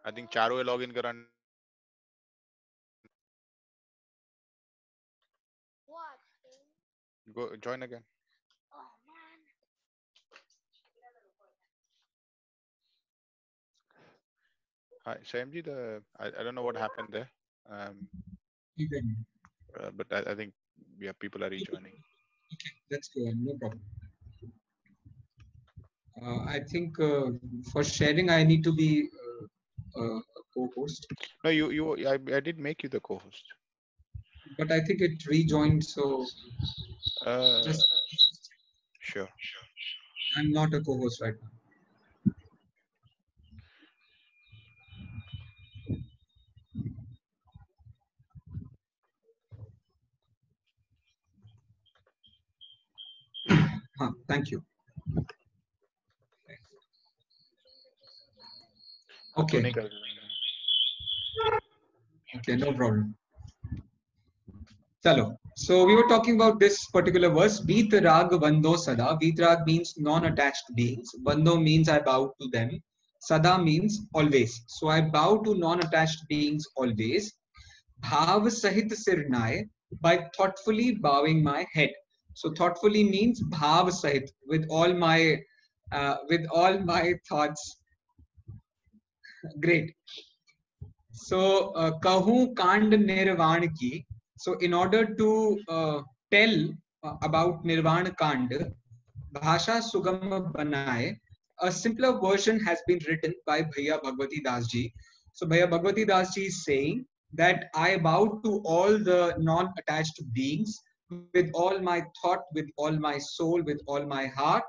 I think चारों log in करा. What? Go join again. Oh man. Hi, Samji. I don't know what happened there. Um, Okay, but I think yeah, people are rejoining. let's go on. No problem. I think for sharing, I need to be a co-host, No, I did make you the co-host. but I think it rejoined. So just Sure. I'm not a co-host right now. Thank you. हाँ, तू Okay. नहीं कर. Okay, no problem. Chalo. So we were talking about this particular verse. Vitrag Vando Sada. Vitrag means non-attached beings. Vando means I bow to them. Sada means always. So I bow to non-attached beings always. Bhav Sahit Sirnai, by thoughtfully bowing my head. So thoughtfully means Bhav Sahit, with all my thoughts. Great. So Kahu Kand Nirvan ki. So in order to tell about Nirvan Kand, Bhasha Sugama Banaye, a simpler version has been written by Bhaiya Bhagwati Das ji. So Bhaiya Bhagwati Das ji is saying that I bow to all the non-attached beings with all my thought, with all my soul, with all my heart,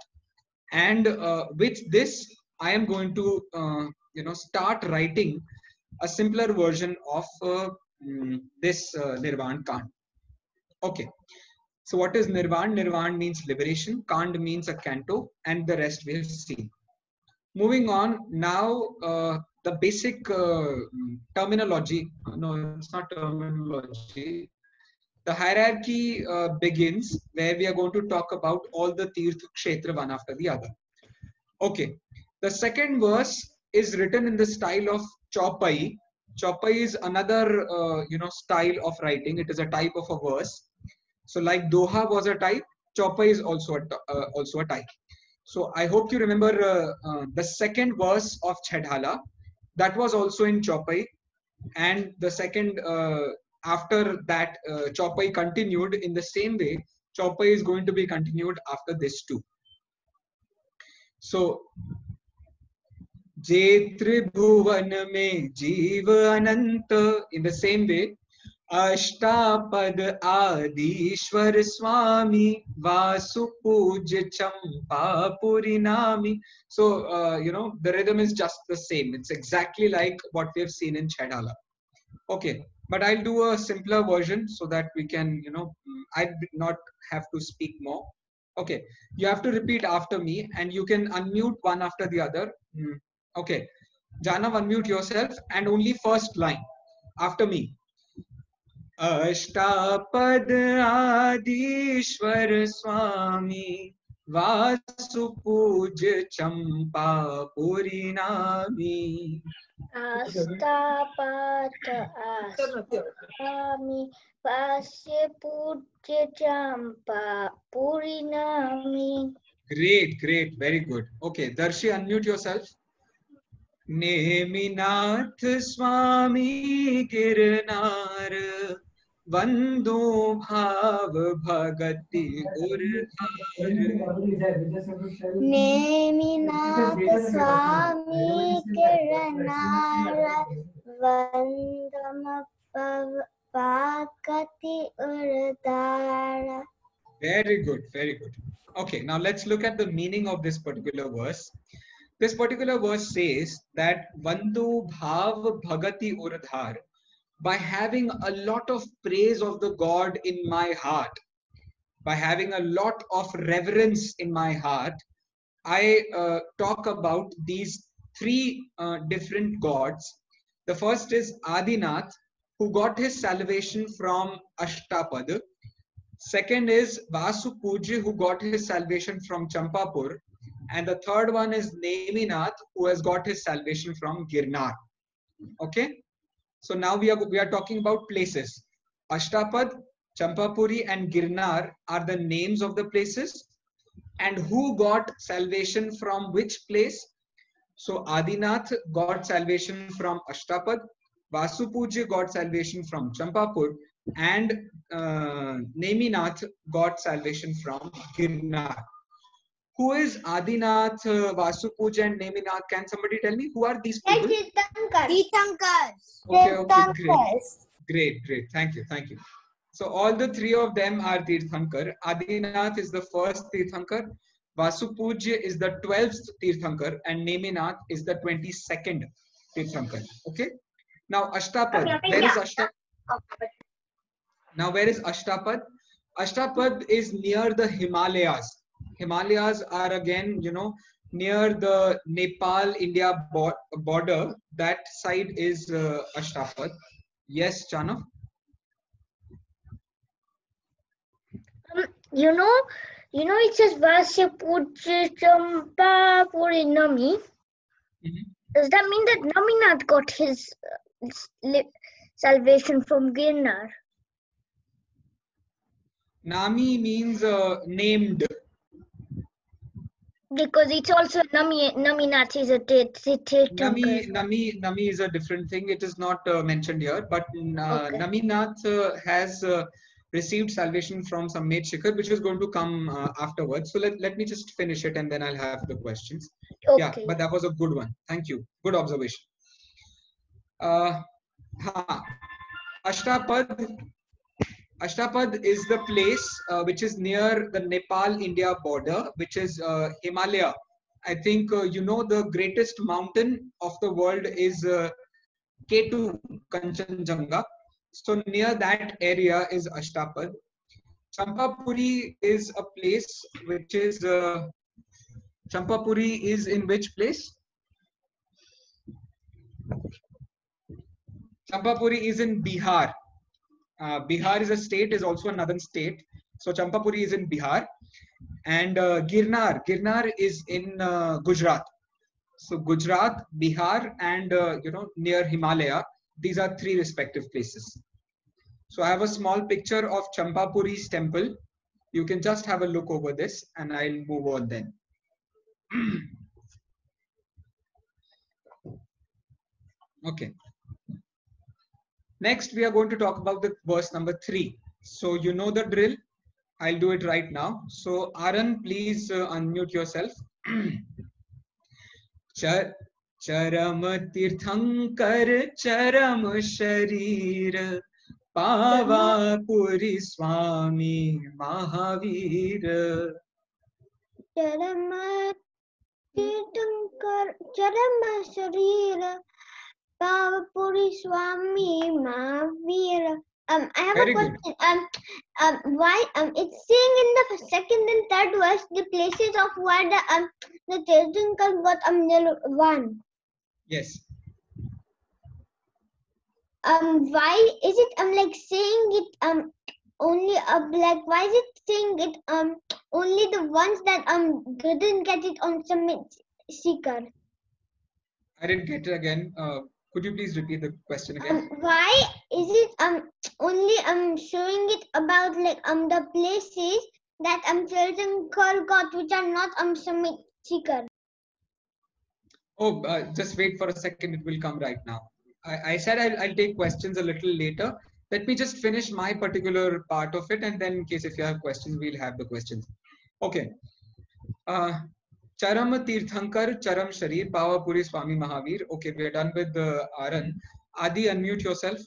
and with this I am going to start writing a simpler version of this Nirvan Kand. Okay, so what is Nirvan? Nirvan means liberation, Kand means a canto, and the rest we have seen. Moving on, now the basic terminology, no, it's not terminology. The hierarchy begins where we are going to talk about all the Tirth Kshetra one after the other. Okay, the second verse is written in the style of Chaupai. Chaupai is another style of writing. It is a type of a verse. So like Doha was a type, Chaupai is also a type. So I hope you remember the second verse of Chedhala. That was also in Chaupai, and the second after that Chaupai continued in the same way. Chaupai is going to be continued after this too. So जे त्रिभुवन में जीव अनंत, in the same way, Ashtapad Adishwar स्वामी वासु पूज्य चंपापुरी नामी. So the rhythm is just the same. It's exactly like what we have seen in Chedhala. Okay, but I'll do a simpler version so that we can I did not have to speak more. Okay, you have to repeat after me and you can unmute one after the other. Okay, Janav, unmute yourself and only first line after me. Ashtapad Adishwar स्वामी वासु पूज्य चंपापुरी नामी. Astapat asami Vasya Pujya Champa Purinami. Great, very good. Okay, Darshi, unmute yourself. Neminath स्वामी गिरनार वंदो भाव भगति उरधार. नेमिनाथ स्वामी गिरनार वंदम भगति उरधार. Very good. Okay, now let's look at the meaning of this particular verse. This particular verse says that Vandu Bhav Bhagati Uradhar, by having a lot of praise of the God in my heart, by having a lot of reverence in my heart, I talk about these three different gods. The first is Adinath, who got his salvation from Ashtapad. Second is Vasu Puji, who got his salvation from Champapur. And the third one is Neminath, who has got his salvation from Girnar. Okay. So now we are talking about places. Ashtapad, Champapuri, and Girnar are the names of the places. And who got salvation from which place? So Adinath got salvation from Ashtapad, Vasupujya got salvation from Champapur, and Neminath got salvation from Girnar. Who is Adinath, Vasupujya, and Neminath? Can somebody tell me who are these people? Tirthankars. Okay, great. Thank you. So all the three of them are Tirthankar. Adinath is the first Tirthankar, Vasupujya is the 12th Tirthankar, and Neminath is the 22nd Tirthankar. Okay. Now Ashtapad. Where is Ashtapad? Now where is Ashtapad? Ashtapad is near the Himalayas. Himalayas are again, near the Nepal-India border. That side is Ashtapad. Yes, Chanav? It says Vasya Puja Champa Puri Nami. Does that mean that Naminath got his salvation from Girnar? Nami means named. Because it's also Naminath is a Tirthankar. Nami is a different thing. It is not mentioned here, but Okay. Naminath has received salvation from Sammet Shikhar, which is going to come afterwards. So let me just finish it and then I'll have the questions. Okay. Yeah, but that was a good one. Thank you. Good observation. Ashtapad is the place which is near the Nepal-India border, which is Himalaya. I think the greatest mountain of the world is K2, Kanchenjunga. So near that area is Ashtapad. Champapuri is a place which is Champapuri is in which place? Champapuri is in Bihar. Bihar is a state, is also a northern state. So Champapuri is in Bihar. And Girnar is in Gujarat. So Gujarat, Bihar, and near Himalaya. These are three respective places. So I have a small picture of Champapuri's temple. You can just have a look over this and I'll move on then. Okay. Next, we are going to talk about the verse number 3. So you know the drill. I'll do it right now. So Aaron, please unmute yourself. Charam tirthankar charam sharir Pava Puri Swami Mahavir. Charam Tirthankar Charam Sharira Pava Puri Swami Mahavira. I have Very a question. Why it's saying in the second and third verse the places of where the Tirthankar got one. Yes. Why is it like saying it only why is it saying it only the ones that didn't get it on Sammet Shikhar? I didn't get it again. Could you please repeat the question again? Why is it only showing it about the places that Tirthankar got which are not Sammet Shikhar? Oh, just wait for a second. It will come right now. I said I'll take questions a little later. Let me just finish my particular part of it, and then in case if you have questions, we'll have the questions. Okay. Charam Tirthankar Charam Sharir Pava Puri Swami Mahavir. Okay, we are done with the Aaron. Adi, unmute yourself.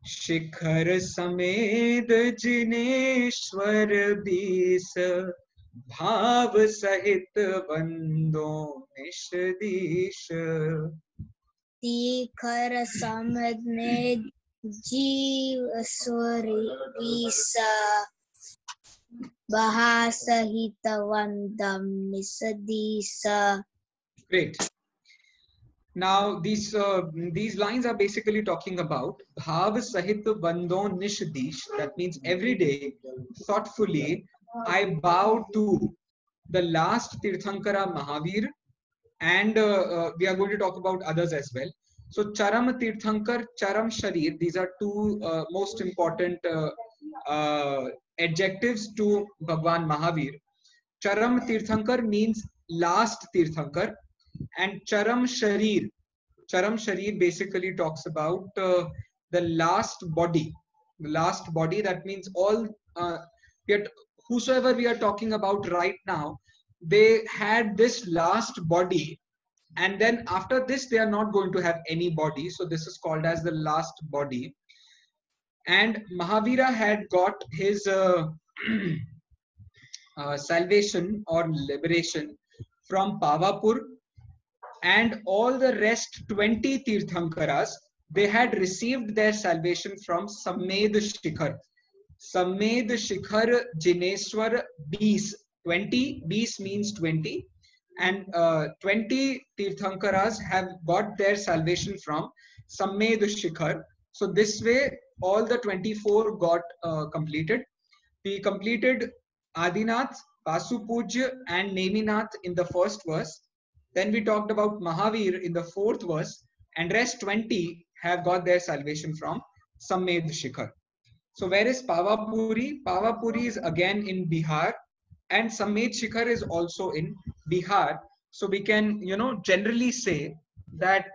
Shikhar Samed Jineshwar Bisa Bhav Sahit Bando Nishdish. Shikhar Samed में जीव स्वरी विसा बहा सहित वंदम निसदीसा. Great. Now these lines are basically talking about Bhav Sahit Bandon Nishdish. That means every day, thoughtfully, I bow to the last Tirthankara Mahavir, and we are going to talk about others as well. So Charam Tirthankar, Charam Sharir, these are two most important adjectives to Bhagwan Mahavir. Charam Tirthankar means last Tirthankar, and Charam Sharir basically talks about the last body. The last body, that means all yet whosoever we are talking about right now, they had this last body, and then after this they are not going to have any body. So this is called as the last body. And Mahavira had got his salvation or liberation from Pavapur, and all the rest 20 Tirthankaras, they had received their salvation from Samed Shikhar. Samed Shikhar Jineswar Bees. 20, Bees means 20. And 20 Tirthankaras have got their salvation from Samed Shikhar. So this way, all the 24 got completed. We completed Adinath, Pasupujya and Neminath in the first verse. Then we talked about Mahavir in the fourth verse, and rest 20 have got their salvation from Samed Shikhar. So where is Pavapuri? Pavapuri is again in Bihar, and Samed Shikhar is also in Bihar. So we can, generally say that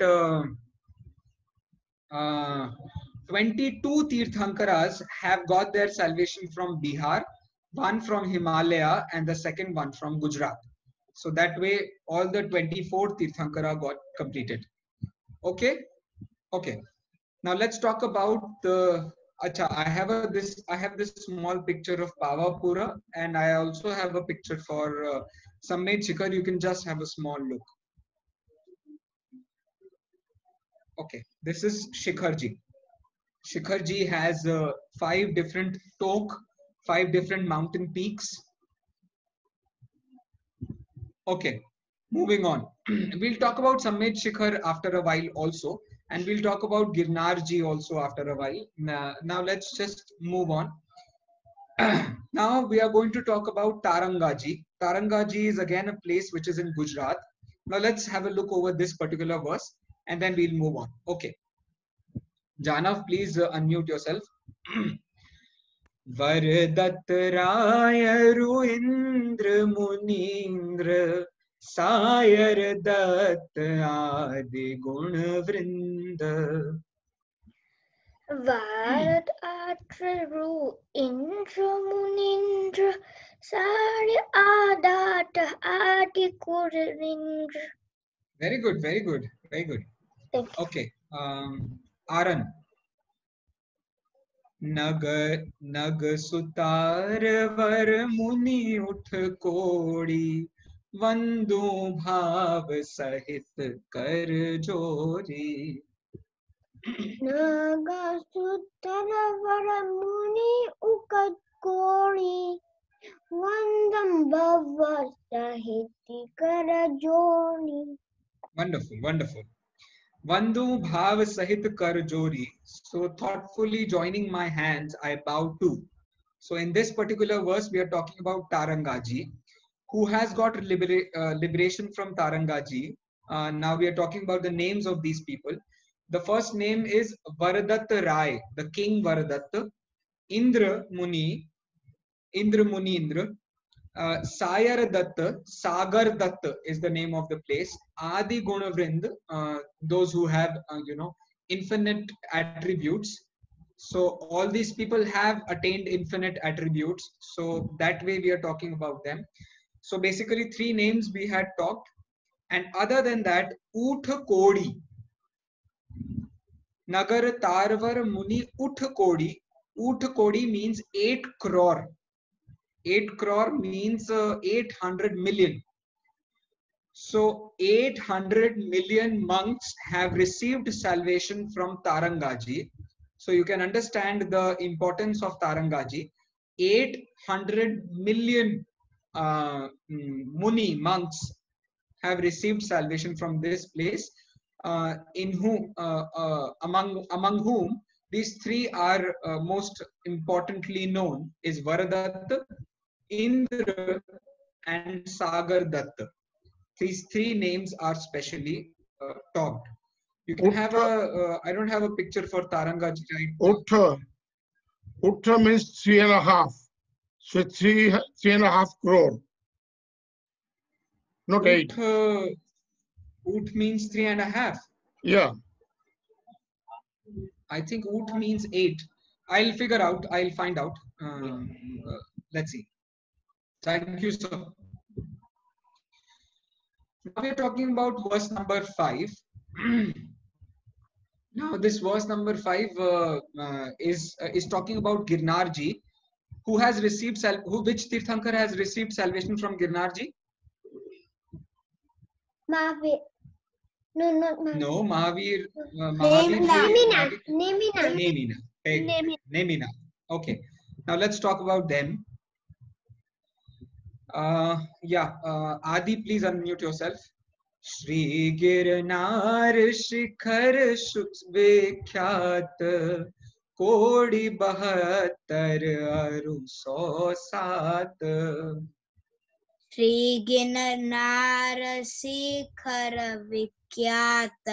22 Tirthankaras have got their salvation from Bihar, one from Himalaya, and the second one from Gujarat. So that way, all the 24 Tirthankara got completed. Okay. Now let's talk about the. I have this small picture of Pavapura, and I also have a picture for Samed Shikhar. You can just have a small look. Okay, this is Shikharji. Shikharji has 5 different 5 different mountain peaks. Okay, moving on. We'll talk about Samed Shikhar after a while also, and we'll talk about Girnarji also after a while. Now let's just move on. Now we are going to talk about Tarangaji. Tarangaji is again a place which is in Gujarat. Now let's have a look over this particular verse, and then we'll move on. Okay. Janav, please unmute yourself. Varadatta राय रुइंद्र मुनीन्द्र सायर दत्त आदि गुण वृंद. वरदत्त रुइंद्र मुनीन्द्र सायर दत्त आदि गुण वृंद. Very good, very good, very good. Okay, Aran. नग सुतार वर मुनि उठ कोड़ी वंदु भाव सहित कर जोरी. नग सुतार वर मुनि उठ कोड़ी वंदु भाव सहित कर जोरी. Wonderful, wonderful. Vandu bhav sahit kar jori. So thoughtfully joining my hands, I bow too. So in this particular verse, we are talking about Tarangaji, who has got liberation from Tarangaji. Now we are talking about the names of these people. The first name is Varadatta Rai, the king Varadatta. Indra Muni Indra. Sayar Datta, Sagar Datta is the name of the place. Adi Gunavrind, those who have, infinite attributes. So all these people have attained infinite attributes. So that way we are talking about them. So basically 3 names we had talked. And other than that, Utha Kodi. Nagar Tarvar Muni Utha Kodi. Utha Kodi means 8 crore. 8 crore means 800 million. So 800 million monks have received salvation from Tarangaji. So you can understand the importance of Tarangaji. 800 million Muni monks have received salvation from this place. Among whom these 3 are most importantly known is Varadatta, Indra and Sagar Datta. These 3 names are specially talked. You can have a. I don't have a picture for Tarangaji right now. Uttra means 3.5. So 3.5 crore. Not 8. Oot means 3.5. Yeah. I think oot means 8. I'll figure out. I'll find out. Let's see. Thank you, sir. Now we're talking about verse number 5. Now this verse number 5 is talking about Girnarji, who has received which Tirthankar has received salvation from Girnarji? Mahavir. No, not Mahavir. No, Mahavir. Nemina. Okay. Now let's talk about them. Adi, please unmute yourself. Shri Girnar Shikhar Vikhyat Kodi 72 Aru 107. Shri Girnar Shikhar Vikhyat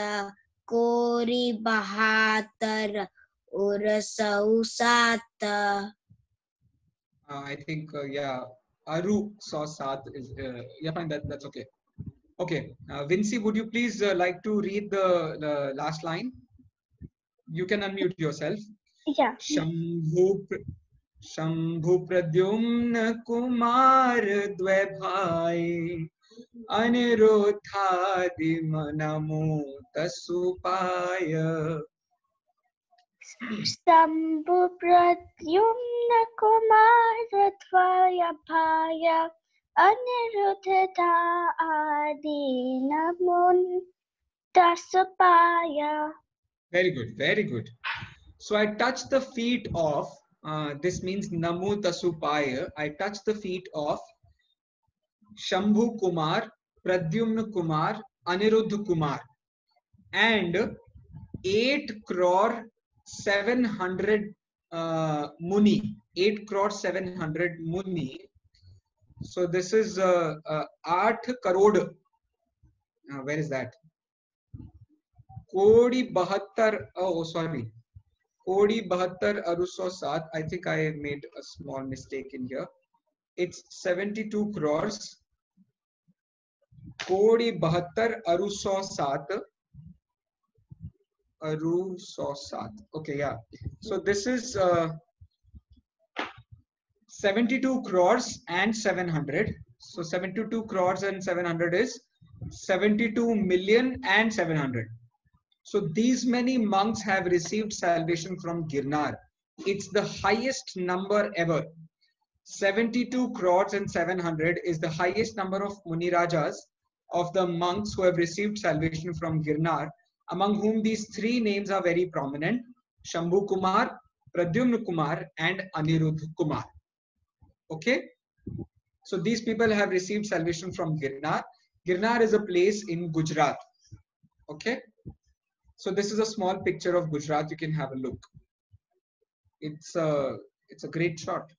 Kodi 72 Aru 107. I think Aru 107 is fine. That's okay. Okay, Vincy, would you please like to read the last line? You can unmute yourself. Yeah. Shambhu Pradyumna Kumar Dve Bhai Aniruddhadi Manamu Tasupaya. Shambhu Pradyumna Kumara Dvaya Bhaya Aniruddha Adi Namun Tasupaya. Very good, very good. So I touched the feet of, this means Namu Tasupaya. I touched the feet of Shambhu Kumar, Pradyumna Kumar, Aniruddha Kumar, and 8,700,000 Muni. 8,700,000 Muni. So this is 8 crore. Where is that? Kodi 72. Oh, sorry. Kodi 72 Aru 107. I think I made a small mistake in here. It's 72 crores. Kodi 72 Aru 107. Aru 107. Okay, yeah. So this is 72 crores and 700. So 72 crores and 700 is 72 million and 700. So these many monks have received salvation from Girnar. It's the highest number ever. 72 crores and 700 is the highest number of Muni Rajas, of the monks who have received salvation from Girnar, among whom these three names are very prominent: Shambhu Kumar, Pradyumna Kumar, and Aniruddha Kumar. Okay, so these people have received salvation from Girnar. Girnar is a place in Gujarat. Okay, so this is a small picture of Gujarat. You can have a look. It's a great shot.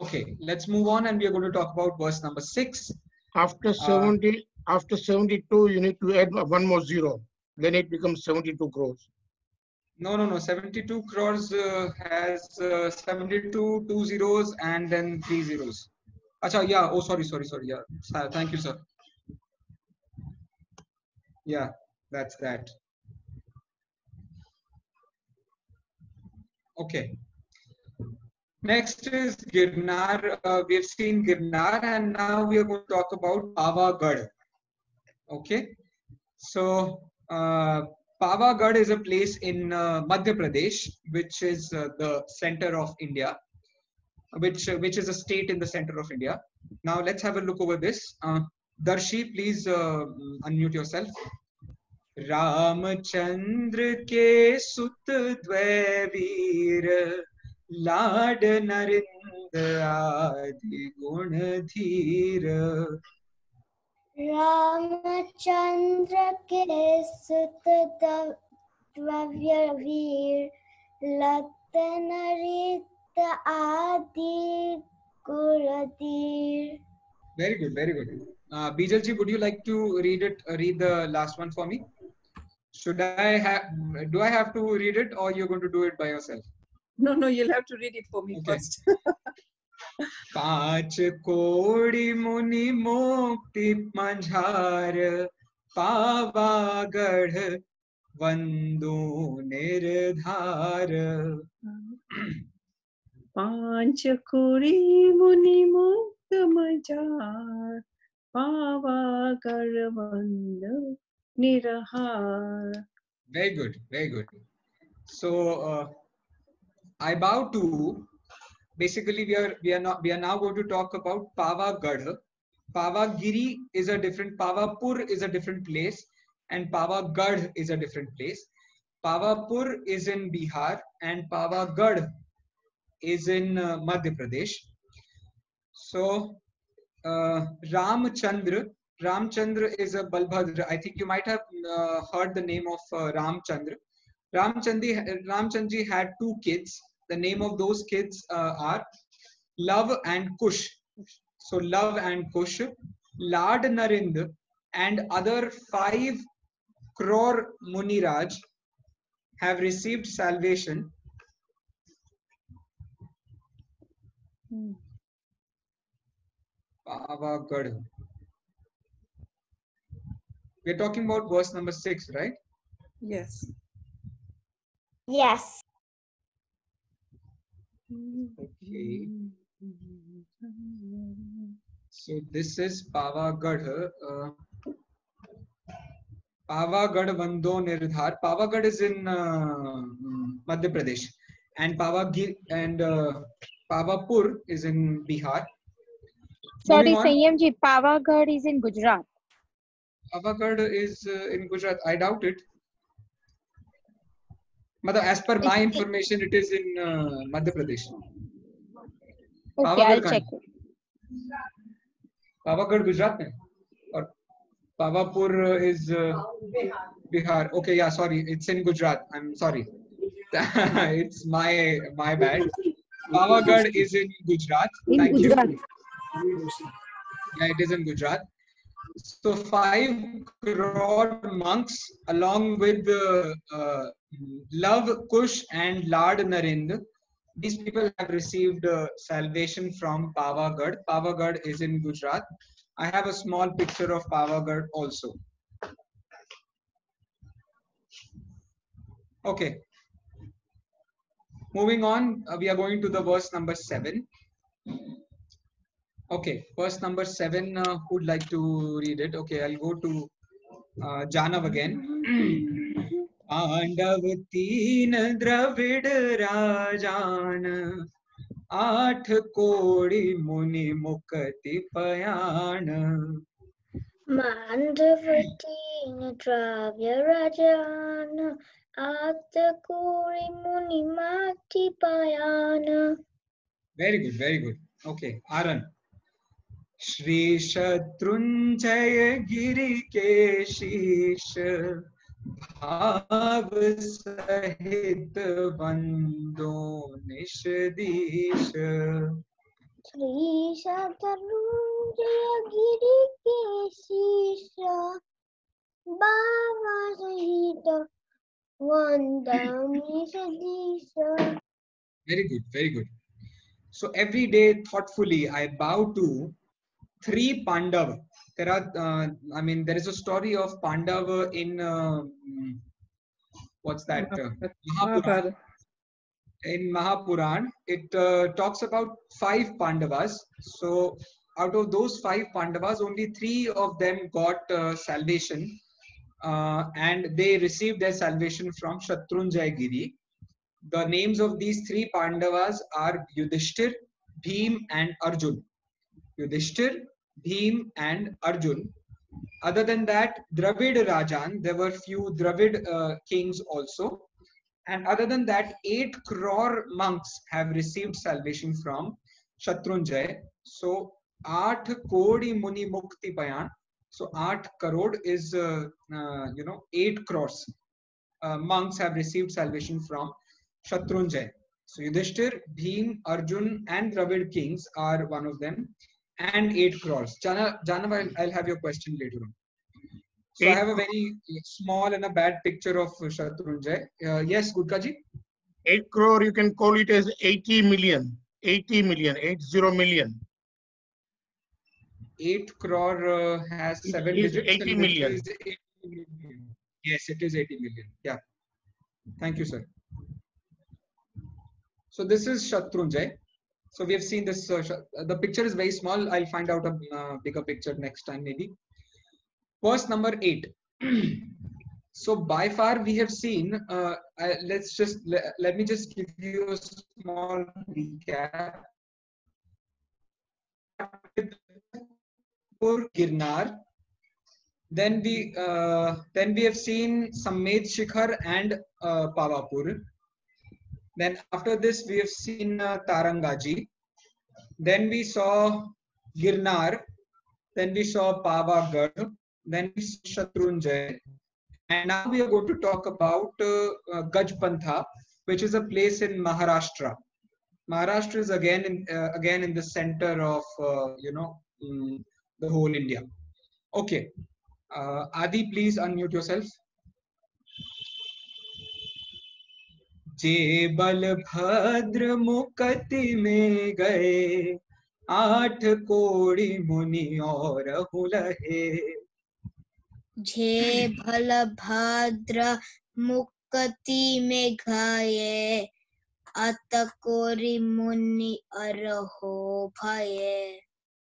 Okay, let's move on, and we are going to talk about verse number 6. After 70, after 72, you need to add one more zero. Then it becomes 72 crores. No. 72 crores has 72 two zeros and then 3 zeros. Acha, yeah. Oh, sorry. Yeah. Thank you, sir. Yeah, that's that. Okay. Next is Girnar. We have seen Girnar, and now we are going to talk about Pavagadh. Okay. So, Pavagadh is a place in Madhya Pradesh, which is the center of India, which is a state in the center of India. Now let's have a look over this. Darshi, please unmute yourself. Ramchandra ke sut dve veer, Lad Narendra adi gun dheer. Ramchandra ke sut dve veer, Lad Narendra adi gun dheer. Very good, very good. Bijalji, would you like to read the last one for me? Do I have to read it, or you're going to do it by yourself? No, you'll have to read it for me Okay. first. पांच कोड़ी मुनि मोक्ति मंझार पावागढ़ वंदो निर्धार. पांच कोड़ी मुनि मुक्त मजार पावागढ़ वंद निरहार. Very good, very good. So I bow to. Basically, we are now going to talk about Pavagadh. Pavagiri is a different. Pavapur is a different place, and Pavagadh is a different place. Pavapur is in Bihar, and Pavagadh is in Madhya Pradesh. So Ramchandra is a Balbhadra. I think you might have heard the name of Ramchandra. Ramchandji had 2 kids. The name of those kids are Love and Kush. So Love and Kush, Lad Narind, and other 5 crore Muniraj have received salvation. Pavagadh. We're talking about verse number 6, right? Yes. Yes. Okay. So this is Pavagadh. Pavagadh Vando Nirdhar. Pavagadh is in Madhya Pradesh, and Pavapur is in Bihar. Sorry, Moving on. Sanyamji, Pavagadh is in Gujarat. Pavagadh is in Gujarat. I doubt it. As per my information, it is in Madhya Pradesh. Okay, I'll check it. Pavagadh Gujarat mein, or Pavapur is Bihar. Okay, yeah, sorry, it's in Gujarat. I'm sorry. It's my bad. Pavagadh is in Gujarat. Thank you. Yeah, it is in Gujarat. So 5 crore monks, along with Love, Kush, and Lad Narind, these people have received salvation from Pavagadh. Pavagadh is in Gujarat. I have a small picture of Pavagadh also. Okay. Moving on, we are going to the verse number 7. Okay, verse number 7, who would like to read it? Okay, I'll go to Janav again. Pandav तीन द्रविड़ राजान 8 कोड़ी मुनि मुक्ति पयान. पांडव तीन द्रव्य राजान 8 कोड़ी मुनि मुक्ति पयान. Very good, very good. Okay, Aran. Shri Shatrunjay Giri के शीश भाव सहित वंदो निषदीश. श्री शत्रुंजय गिरि के शीश बाबा सहित वंदो निषदीश. Very good, very good. So every day, thoughtfully, I bow to 3 Pandava. There are, there is a story of Pandava in what's that? Mahapuran. In Mahapuran, it talks about 5 Pandavas. So out of those 5 Pandavas, only 3 of them got salvation, and they received their salvation from Shatrunjaya Giri. The names of these 3 Pandavas are Yudhishthir, Bhim, and Arjun. Yudhishthir, Bhim, and Arjun. Other than that, Dravid Rajan, there were few Dravid kings also. And other than that, 8 crore monks have received salvation from Shatrunjaya. So 8 kodi muni mukti payan. So 8 crore is 8 crores monks have received salvation from Shatrunjaya. So Yudhishthir, Bhim, Arjun, and Dravid kings are one of them. and 8 crores. Janav, I'll have your question later on. So I have a very small and a bad picture of Shatrunjay. Yes, Gudkaji? 8 crore, you can call it as 80 million. 80 million, 80 million. 8 crore has It 7 is digits. 80 and million. It is 80 million. Yes, it is 80 million. Yeah. Thank you, sir. So this is Shatrunjay. So we have seen this. The picture is very small. I'll find out a bigger picture next time, maybe. Verse number 8. So by far we have seen. Let me just give you a small recap. Girnar. Then we have seen Sammed Shikhar and Pavapur. Then after this we have seen Tarangaji. Then we saw Girnar. Then we saw Pavagadh. Then we saw Shatrunjay. And now we are going to talk about Gajpantha, which is a place in Maharashtra. Maharashtra is again in the center of the whole India. Okay, Adi, please unmute yourself. जे बलभद्र मुकति में गए 8 कोड़ी मुनि और हुलहे जे बलभद्र मुकति में गए 8 कोड़ी मुनि और भये.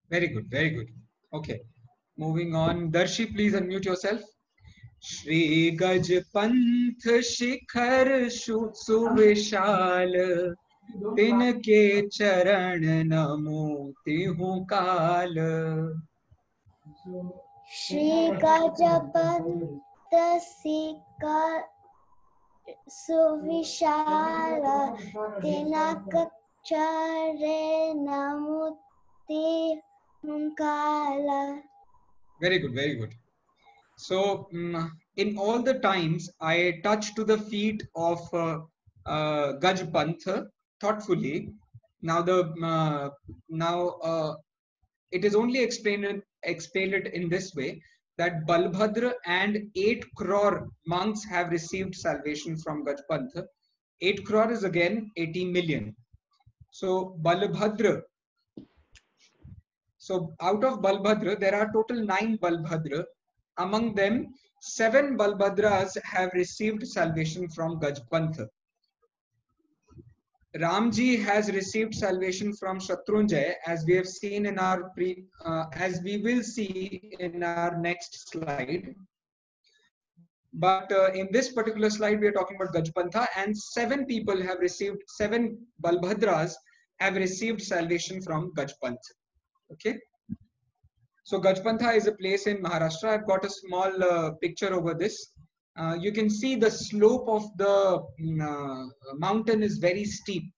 Very good, very good. Okay, moving on. Darshi, please unmute yourself. Shri गजपंथ शिखर सुविशाल तिनके चरण नमोति हूँ काल. श्री गजपंथ शिखर सुविशाल तिनके चरण नमोति हूँ काल. Very good, very good. So in all the times I touch to the feet of Gajpantha thoughtfully. Now it is only explained in this way that Balbhadra and 8 crore monks have received salvation from Gajpantha. 8 crore is again 80 million. So Balbhadra. So out of Balbhadra there are total 9 Balbhadra. Among them, 7 Balbhadras have received salvation from Gajpantha. Ramji has received salvation from Shatrunjay, as we have seen in our as we will see in our next slide. But in this particular slide, we are talking about Gajpantha, and 7 people have received, 7 Balbhadras have received salvation from Gajpantha. Okay. So Gajpantha is a place in Maharashtra. I've got a small picture over this. You can see the slope of the mountain is very steep.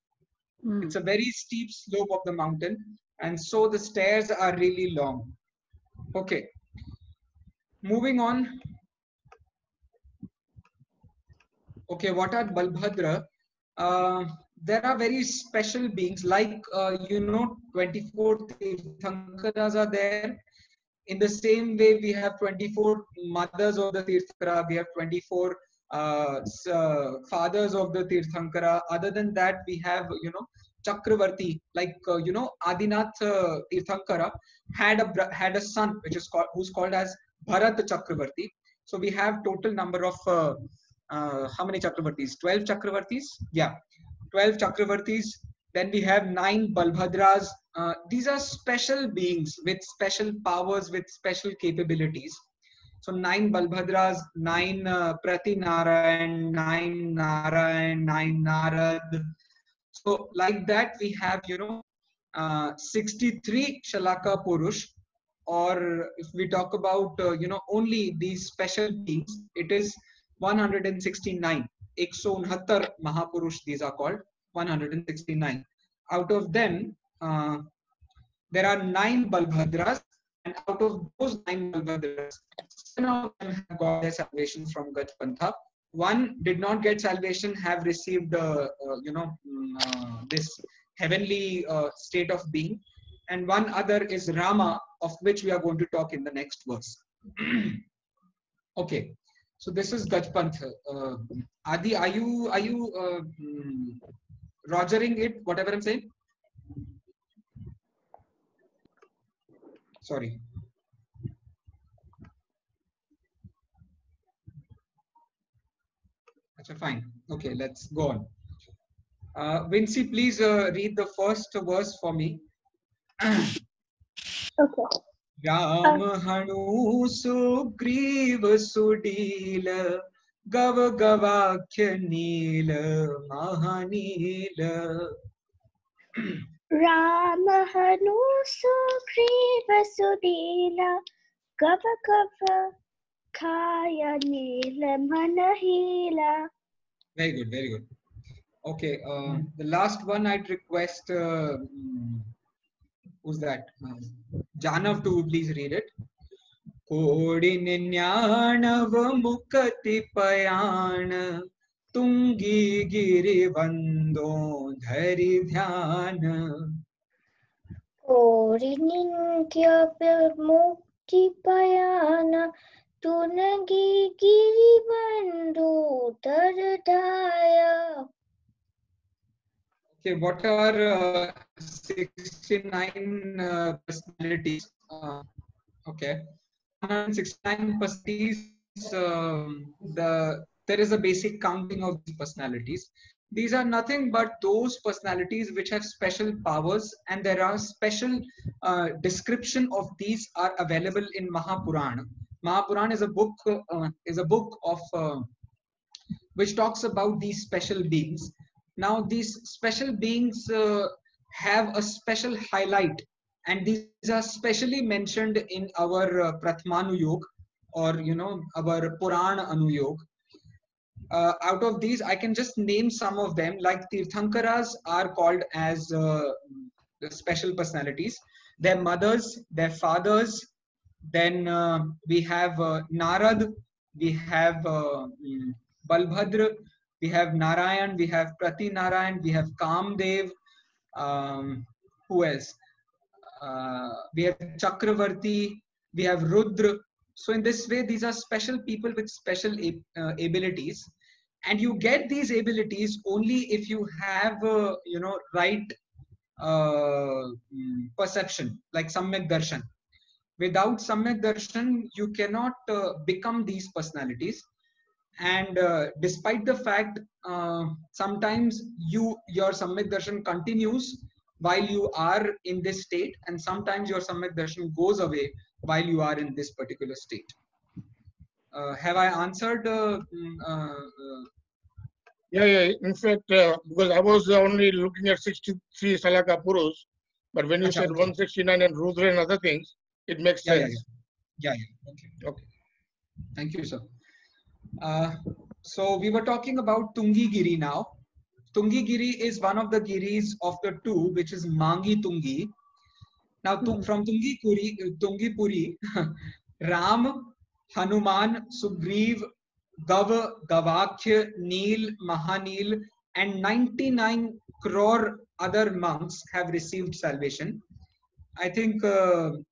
It's a very steep slope of the mountain, and so the stairs are really long. Okay. Moving on. Okay, what are Balbhadra? There are very special beings, like 24 Tirthankaras are there. In the same way, we have 24 mothers of the Tirthankara, we have 24 fathers of the Tirthankara. Other than that, we have, Chakravarti, like, Adinath Tirthankara had a son, who's called as Bharat Chakravarti. So we have total number of, how many Chakravartis? 12 Chakravartis? Yeah, 12 Chakravartis. Then we have 9 Balbhadras. These are special beings with special powers, with special capabilities. So 9 Balbhadras, 9 Pratinarayan, 9 Narayan, 9 Narad. So like that we have, 63 Shalaka Purush. Or if we talk about, only these special beings, it is 169. 169 Mahapurush, these are called. 169. Out of them, there are 9 Balbhadras, and out of those 9 Balbhadras, 7 of them have got their salvation from Gajpantha. 1 did not get salvation, have received, this heavenly state of being. and one other is Rama, of which we are going to talk in the next verse. Okay, so this is Gajpanth. Adi, are you rogering it? Whatever I'm saying. Sorry. Achha, fine. Okay, let's go on. Vincy, please read the first verse for me. Okay. Ram Hanu Sugriv Sudila Gav Gavakhya Nila Mahanila. Rama Hanu Sugriva Sudila Gava Gava Kaya Nila Manahila. Very good, very good. Okay, the last one I'd request, who's that? Janav to please read it. Kodi Ninyanav Mukati Payana Tungi Giri Bando Dhari Dhyana. Kori Nintya Mukti Payana Tunagi Giri Bandhu Taradaya. Okay, what are 69 personalities? Okay, 69 personalities. There is a basic counting of these personalities. These are nothing but those personalities which have special powers, and there are special description of these are available in Mahapurana. Mahapurana is a book of which talks about these special beings. Now these special beings have a special highlight, and these are specially mentioned in our Prathmanu Yoga, or our Purana Anuyog. Out of these, I can just name some of them. Like Tirthankaras are called as the special personalities. Their mothers, their fathers. Then we have Narad, we have Balbhadra, we have Narayan, we have Prati Narayan, we have Kamdev. Who else? We have Chakravarti, we have Rudra. So in this way, these are special people with special abilities, and you get these abilities only if you have right perception, like Samyak Darshan. Without Samyak Darshan, you cannot become these personalities. And despite the fact, sometimes your Samyak Darshan continues while you are in this state, and sometimes your Samyak Darshan goes away while you are in this particular state. Have I answered? Yeah. In fact, because I was only looking at 63 Salaka Purus, but when you said Okay. 169 and Rudra and other things, it makes sense. Yeah. Okay. Thank you, sir. So we were talking about Tungi Giri now. Tungi Giri is one of the giris of the two, which is Mangi Tungi. Now, from Tungi Puri, Ram, Hanuman, Sugriv, Gavakhya, Neel, Mahaneel, and 99 crore other monks have received salvation. I think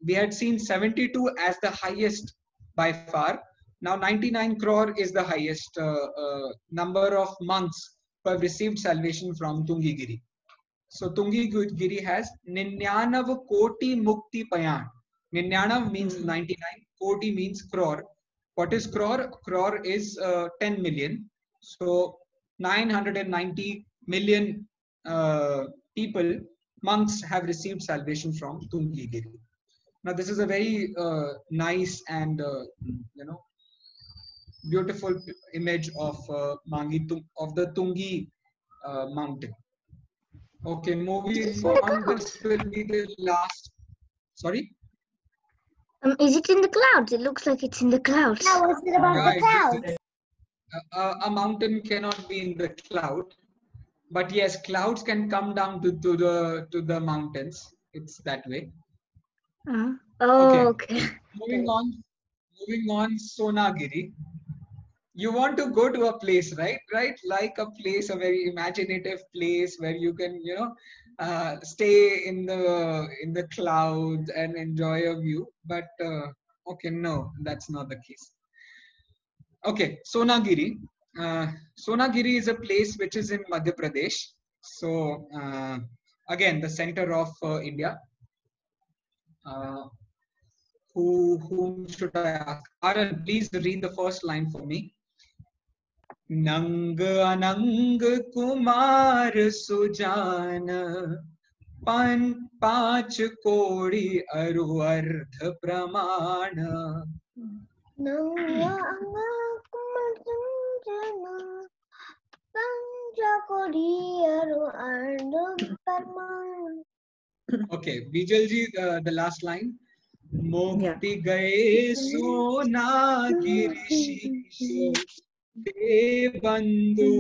we had seen 72 as the highest by far. Now 99 crore is the highest number of monks who have received salvation from Tungi Giri. So Tungi Giri has Ninyanav Koti Mukti Payan. Ninyanav means 99, Koti means crore. What is crore? Crore is 10 million. So 990 million people, monks, have received salvation from Tungi Giri. Now this is a very nice and beautiful image of of the Tungi mountain. Okay, moving on. This will be the last. Sorry. Is it in the clouds? It looks like it's in the clouds. Now what's it about the clouds? A mountain cannot be in the cloud, but yes, clouds can come down to the mountains. It's that way. Okay. Moving on, Sonagiri. You want to go to a place, right? Like a place, a very imaginative place where you can, stay in the clouds and enjoy a view. But okay, no, that's not the case. Okay, Sonagiri. Sonagiri is a place which is in Madhya Pradesh. So again, the center of India. Whom should I ask? Aran, please read the first line for me. Nang anang kumar sujan panch kodi aru arth pramana. Okay, Bijalji, the last line. Mukti gaye Sonagiri Shishi te bandhu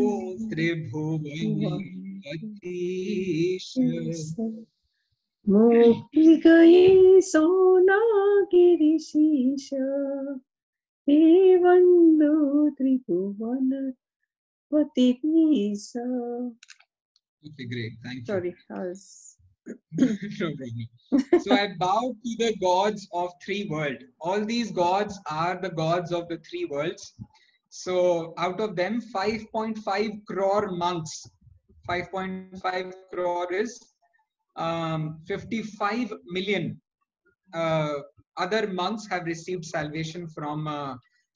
tribhuvani atish. Mukti gaye Sonagiri Shisha te bandhu tribhuvan patisha. Okay, great. Thank you. Sorry, I was... No problem. So I bow to the gods of three worlds. All these gods are the gods of the three worlds. So out of them, 5.5 crore monks. 5.5 crore is 55 million other monks have received salvation from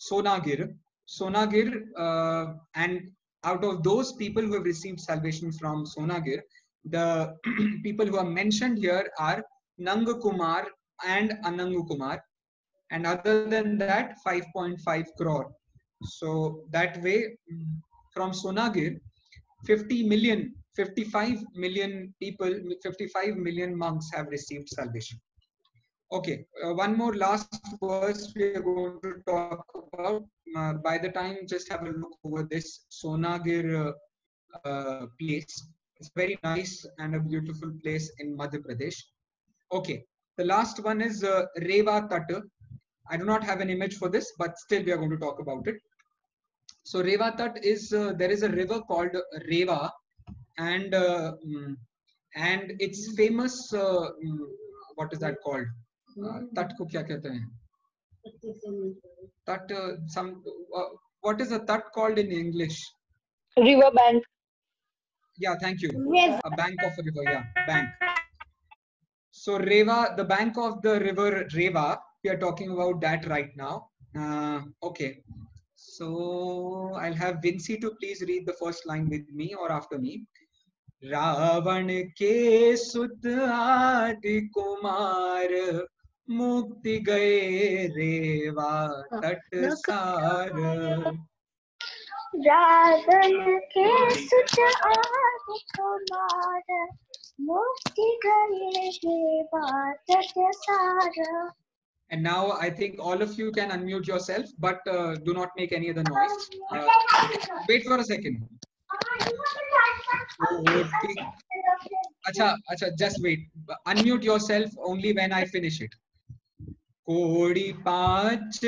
Sonagir. And out of those people who have received salvation from Sonagir, the people who are mentioned here are Nanga Kumar and Anangu Kumar, and other than that 5.5 crore. So that way from Sonagir 55 million people, 55 million monks have received salvation. Okay, one more last verse we are going to talk about. By the time, just have a look over this Sonagir place. It's very nice and a beautiful place in Madhya Pradesh. Okay, the last one is Rewa Tat. I do not have an image for this, but still we are going to talk about it. So Rewa Tat is, there is a river called Rewa, and it's famous, what is that called? Tat ko kya kehte hain? Tat, what is a tat called in English? River bank. Yeah, thank you. A bank of a river, yeah, bank. So Rewa, the bank of the river Rewa, we are talking about that right now. Okay, so I'll have Vinci to please read the first line with me or after me. Ravan ke sut adi kumar mukti gaye Rewa tat sar. Ravan ke sut adi kumar mukti gaye Rewa tat sar. And now I think all of you can unmute yourself, but do not make any other noise. Wait for a second. Acha, just wait. Unmute yourself only when I finish it. Kodi panch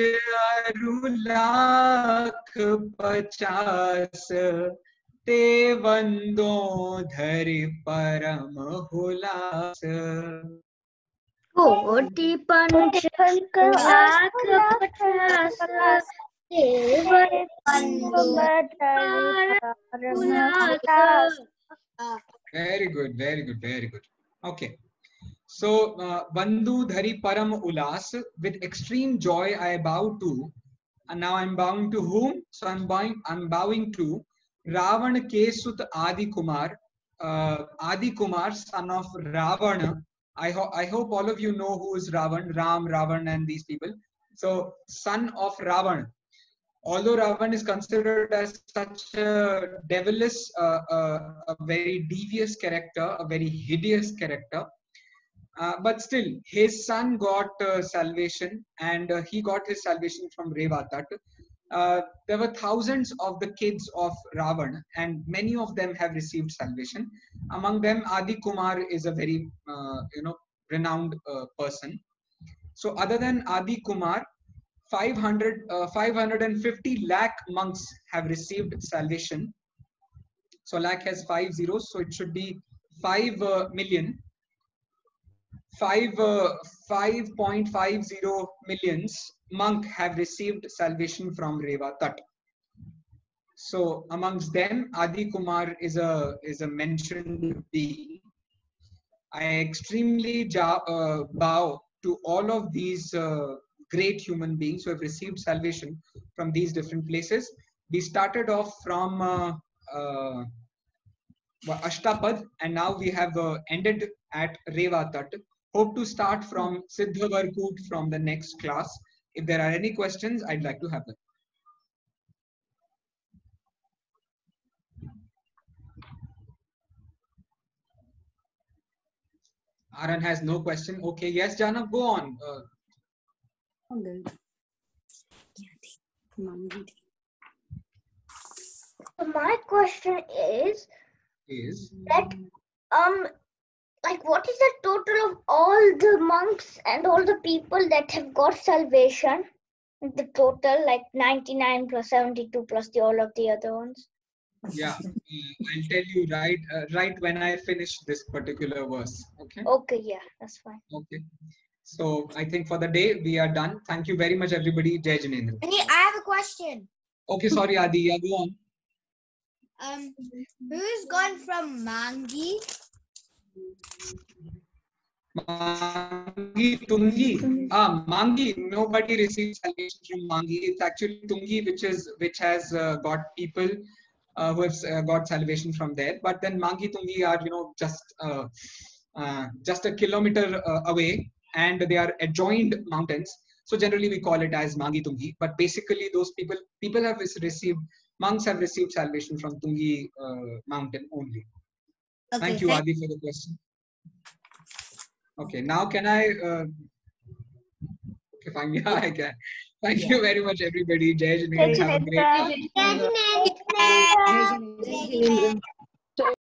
aru lakh pachas te vando dhari param hulas. Koti panch lakh pachas te vando. Very good, very good, very good. Okay. So, Bandhu Dhari Param Ulas, with extreme joy I bow to, and now I'm bowing to whom? So I'm bowing to Ravan Kesut Adi Kumar, Adi Kumar, son of Ravana. I hope all of you know who is Ravan, Ram, Ravan, and these people. So, son of Ravan. Although Ravan is considered as such a devilish, a very devious character, a very hideous character, but still his son got salvation, and he got his salvation from Rewa Tat. There were thousands of the kids of Ravan, and many of them have received salvation. Among them, Adi Kumar is a very renowned person. So other than Adi Kumar, 550 lakh monks have received salvation. So lakh has 5 zeros, so it should be 5 5.50 millions monk have received salvation from Reva Tat. So amongst them, Adi Kumar is a mentioned being. I extremely bow to all of these great human beings who have received salvation from these different places. We started off from Ashtapad, and now we have ended at Reva Tat. Hope to start from Siddhavarkut from the next class. If there are any questions, I'd like to have them. Aran has no question. Okay, yes, Jana, go on. So my question is that like what is the total of all the monks and all the people that have got salvation? The total, like 99 plus 72 plus all of the other ones. Yeah, I'll tell you right when I finish this particular verse. Okay. Okay, yeah, that's fine. Okay. So I think for the day we are done. Thank you very much, everybody. Jai Jinendra. I have a question. Okay, sorry, Adi. Yeah, go on. Who's gone from Mangi? Mangi, Tungi. Mangi. Nobody receives salvation from Mangi. It's actually Tungi, which has got people who have got salvation from there. But then Mangi, Tungi are just a kilometer away, and they are adjoined mountains. So generally we call it as Mangi Tungi. But basically those people have received, monks have received salvation from Tungi mountain only. Okay, thank you, Adi, for the question. Okay, now can I? Okay, fine. Yeah, I can. Thank you very much, everybody. Jai Jinendra. Have a great day. Jai Jinendra. Jai Jinendra.